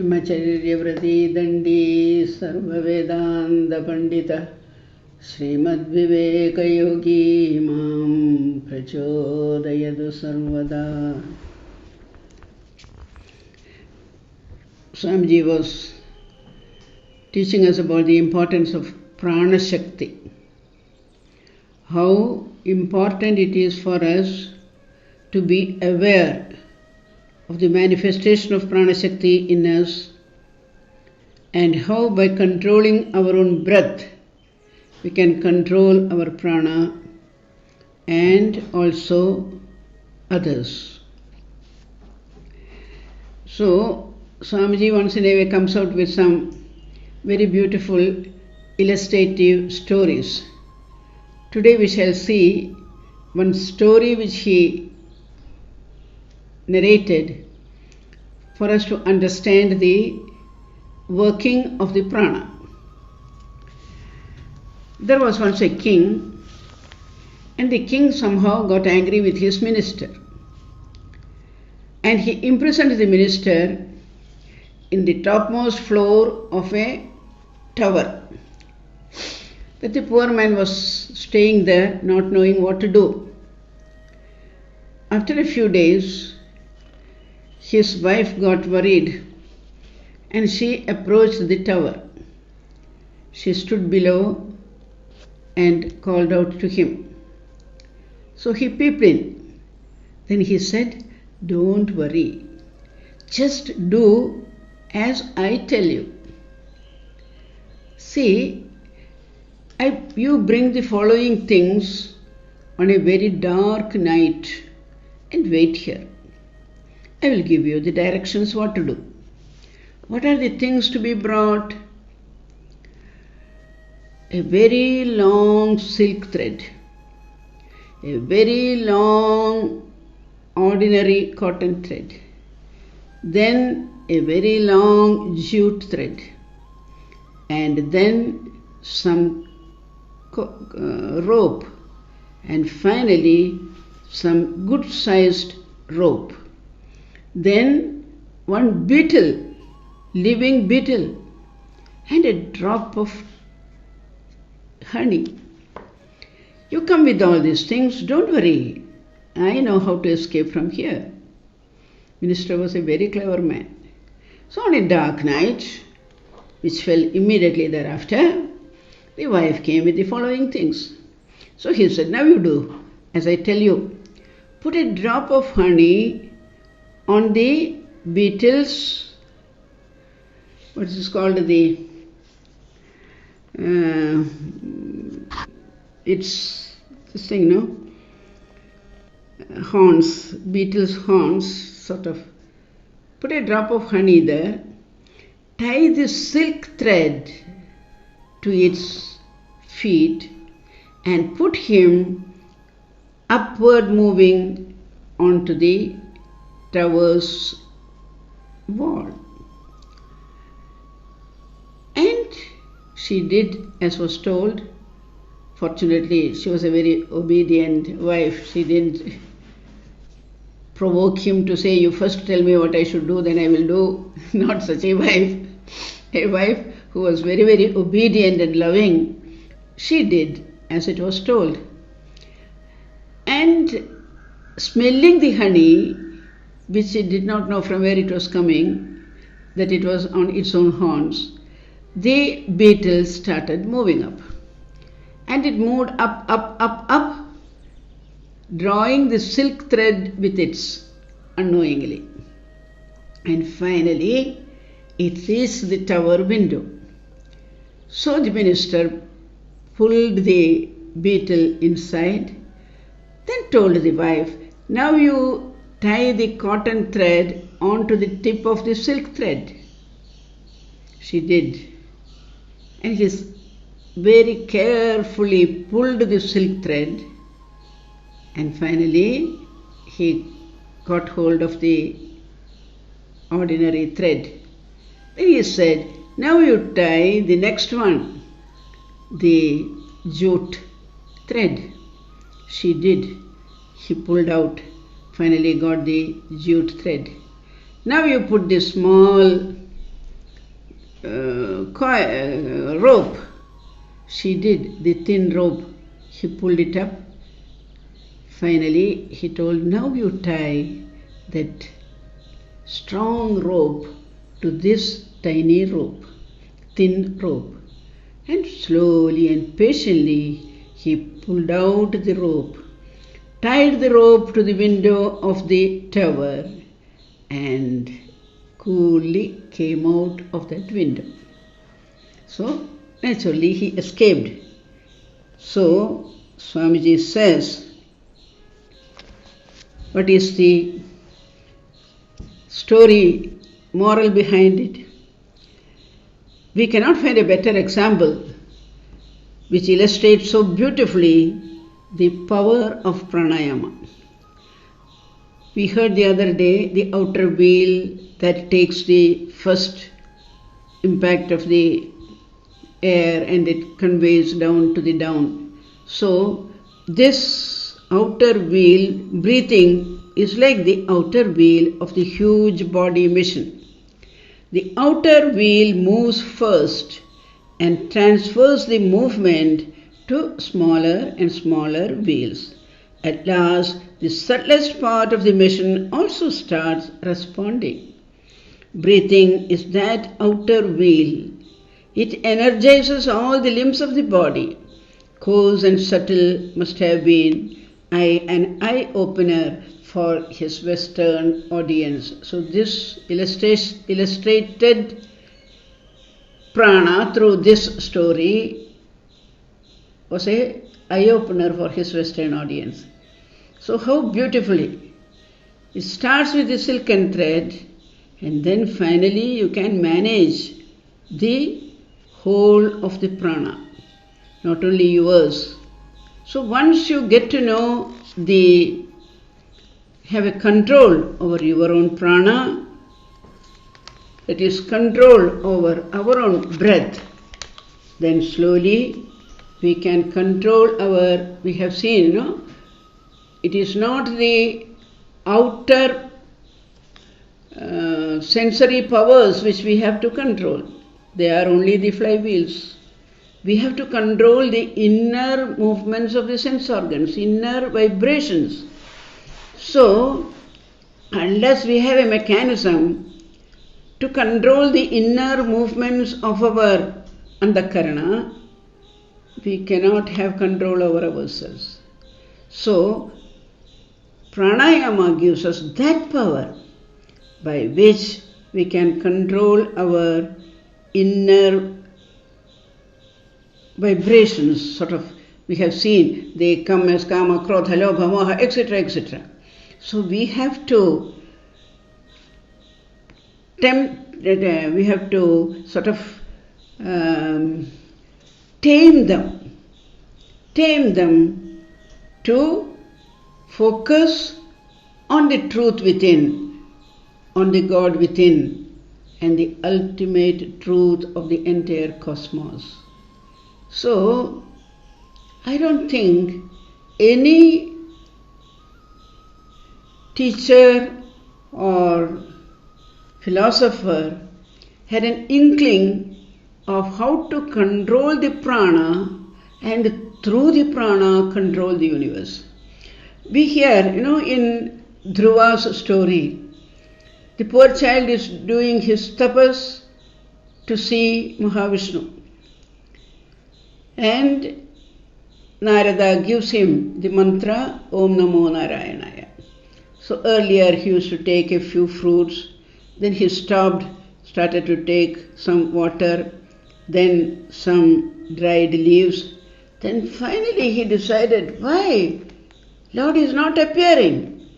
ब्रह्मचर्यव्रती दंडी सर्ववेदांत पंडित श्रीमद्विवेकयोगी मां प्रचोदयतु सर्वदा. Swamiji was teaching us about the importance of Prana Shakti. How important it is for us to be aware of the manifestation of Prana Shakti in us, and how by controlling our own breath we can control our prana and also others. So Swamiji once in a way comes out with some very beautiful illustrative stories. Today we shall see one story which he narrated for us to understand the working of the prana. There was once a king, and the king somehow got angry with his minister, and he imprisoned the minister in the topmost floor of a tower. But the poor man was staying there, not knowing what to do. After a few days, his wife got worried, and she approached the tower. She stood below and called out to him. So he peeped in. Then he said, "Don't worry, just do as I tell you. See, you bring the following things on a very dark night and wait here. I will give you the directions what to do." What are the things to be brought? A very long silk thread, a very long ordinary cotton thread, then a very long jute thread, and then some rope, and finally some good sized rope. Then one beetle, living beetle, and a drop of honey. You come with all these things, don't worry, I know how to escape from here. Minister was a very clever man. So on a dark night, which fell immediately thereafter, the wife came with the following things. So he said, "Now you do as I tell you. Put a drop of honey on the beetle's, what is this called, it's this thing, no? Horns, beetle's horns, sort of. Put a drop of honey there, tie the silk thread to its feet, and put him upward moving onto the tower's wall." And she did as was told. Fortunately, she was a very obedient wife. She didn't provoke him to say, "You first tell me what I should do, then I will do." Not such a wife. A wife who was very, very obedient and loving. She did as it was told. And smelling the honey, which she did not know from where it was coming, that it was on its own horns, the beetle started moving up. And it moved up, up, up, up, drawing the silk thread with its unknowingly. And finally, it reached the tower window. So the minister pulled the beetle inside, then told the wife, "Now you tie the cotton thread onto the tip of the silk thread." She did. And he very carefully pulled the silk thread, and finally he got hold of the ordinary thread. Then he said, "Now you tie the next one, the jute thread." She did. He pulled out, finally got the jute thread. Now you put the small rope. She did, the thin rope. He pulled it up. Finally, he told, now you tie that strong rope to this tiny rope, thin rope. And slowly and patiently, he pulled out the rope, tied the rope to the window of the tower, and coolly came out of that window. So, naturally, he escaped. So, Swamiji says, what is the story, moral behind it? We cannot find a better example which illustrates so beautifully the power of pranayama. We heard the other day the outer wheel that takes the first impact of the air and it conveys down to the down. So this outer wheel, breathing, is like the outer wheel of the huge body mission. The outer wheel moves first and transfers the movement to smaller and smaller wheels. At last, the subtlest part of the machine also starts responding. Breathing is that outer wheel. It energizes all the limbs of the body. Coarse and subtle must have been an eye-opener for his Western audience. So this illustrated prana through this story was an eye-opener for his Western audience. So how beautifully. It starts with the silken thread and then finally you can manage the whole of the prana, not only yours. So once you get to know have a control over your own prana, that is control over our own breath, then slowly we can control we have seen, it is not the outer sensory powers which we have to control. They are only the flywheels. We have to control the inner movements of the sense organs, inner vibrations. So, unless we have a mechanism to control the inner movements of our antakarana, we cannot have control over ourselves. So, pranayama gives us that power by which we can control our inner vibrations. Sort of, we have seen they come as kama, krodha, lobha, moha, etc., etc. So we have to we have to sort of tame them to focus on the truth within, on the God within, and the ultimate truth of the entire cosmos. So, I don't think any teacher or philosopher had an inkling of how to control the prana and through the prana control the universe. We hear, in Dhruva's story, the poor child is doing his tapas to see Mahavishnu. And Narada gives him the mantra Om Namo Narayanaya. So earlier he used to take a few fruits, then he stopped, started to take some water, then some dried leaves. Then finally he decided, why? Lord is not appearing.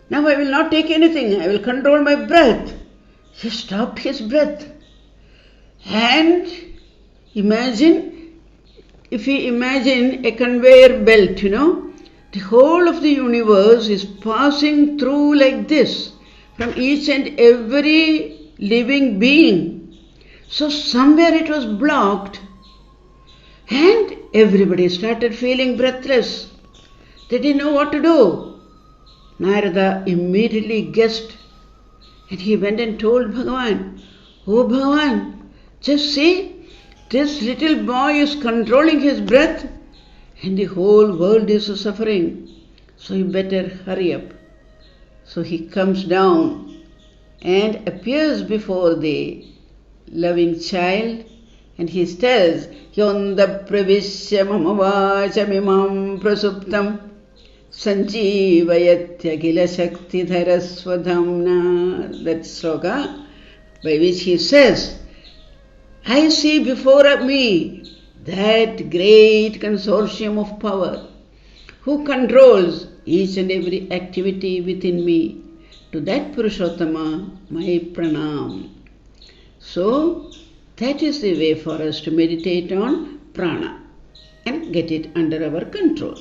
Now I will not take anything, I will control my breath. He stopped his breath. And if we imagine a conveyor belt, the whole of the universe is passing through like this from each and every living being. So somewhere it was blocked and everybody started feeling breathless. They didn't know what to do. Narada immediately guessed and he went and told Bhagavan, Oh Bhagavan, Just see, this little boy is controlling his breath and the whole world is suffering. So you better hurry up. So he comes down and appears before the loving child and he tells, Yonda pravishya mama vachamimam prasuptam sanjeevayatya gila shakti dharasvadhamna. That sloka by which he says, I see before me that great consortium of power who controls each and every activity within me. To that Purushottama, my pranam. So, that is the way for us to meditate on prana and get it under our control.